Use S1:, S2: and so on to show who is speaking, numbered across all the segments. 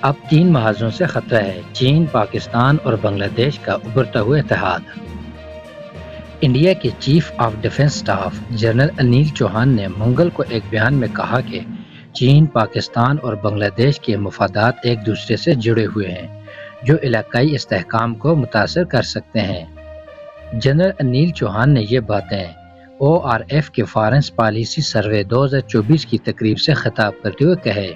S1: अब 3 महाज़ों से खतरा है: चीन, पाकिस्तान और बांग्लादेश का उभरता हुआ इत्तेहाद। इंडिया के chief of defence staff general Anil Chauhan ने मंगल को एक बयान में कहा कि चीन, पाकिस्तान और बांग्लादेश के मफादात एक दूसरे से जुड़े हुए हैं, जो इलाकाई इस्तेहकाम को मुतासर कर सकते हैं। जनरल अनिल चौहान ने ये बातें ORF के फॉरेन पॉलिसी सर्वे 2024 की तकरीब से खिताब करते हुए कहे।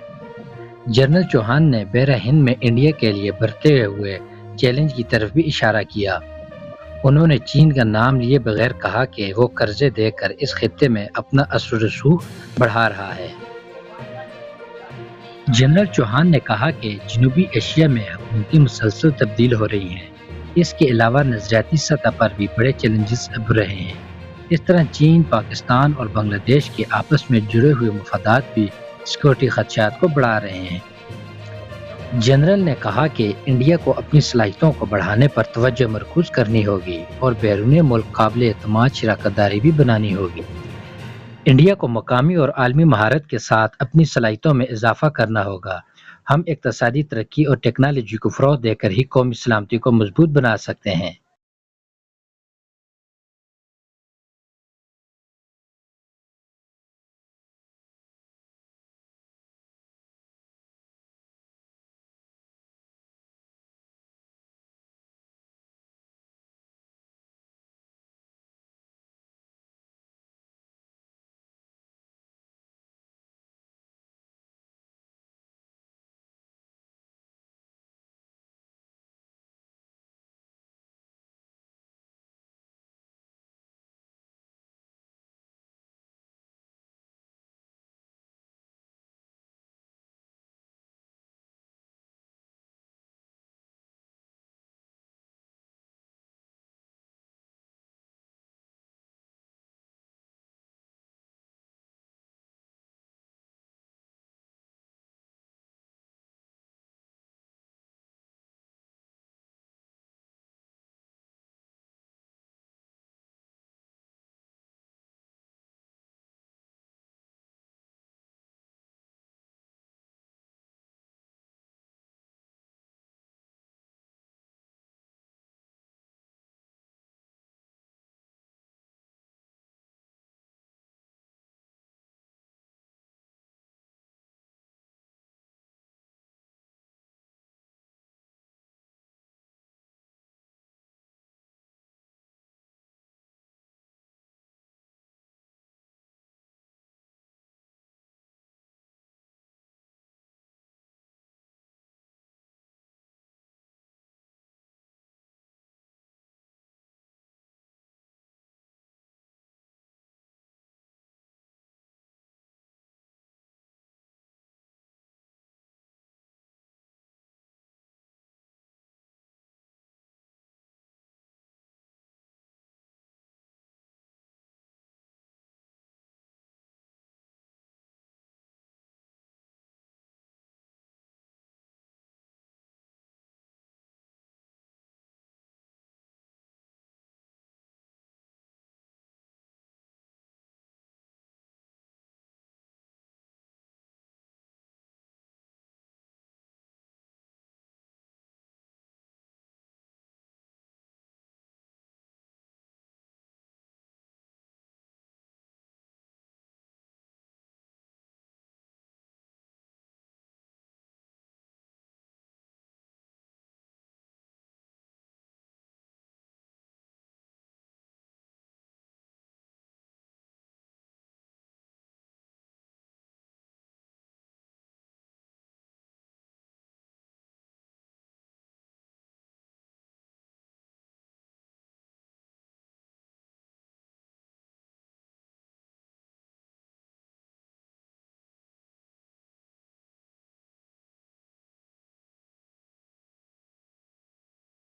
S1: जनरल चौहान ने बहरा हिंद में इंडिया के लिए बढ़ते हुए चैलेंज की तरफ भी इशारा किया। उन्होंने चीन का नाम लिए बगैर कहा कि वो कर्जे देकर इस खित्ते में अपना असर रसूख बढ़ा रहा है। जनरल चौहान ने कहा कि जनूबी एशिया में हुकूमतें मुसलसल तब्दील हो रही हैं। इसके अलावा नज़रियाती सतह पर भी बड़े चैलेंजेस उभर रहे हैं। इस तरह चीन, पाकिस्तान और बांग्लादेश के आपस में जुड़े हुए मफादात भी सिक्योरिटी खदशात को बढ़ा रहे हैं। जनरल ने कहा कि इंडिया को अपनी सलाहियतों को बढ़ाने पर तवज्जो मरकूज करनी होगी और बैरूनी मुल्क काबिल एतमाद शराकतदारी भी बनानी होगी। इंडिया को मकामी और आलमी महारत के साथ अपनी सलाहियतों में इजाफा करना होगा। हम इक्तसादी तरक्की और टेक्नोलॉजी को फ़रोग़ देकर ही कौमी सलामती को मजबूत बना सकते हैं।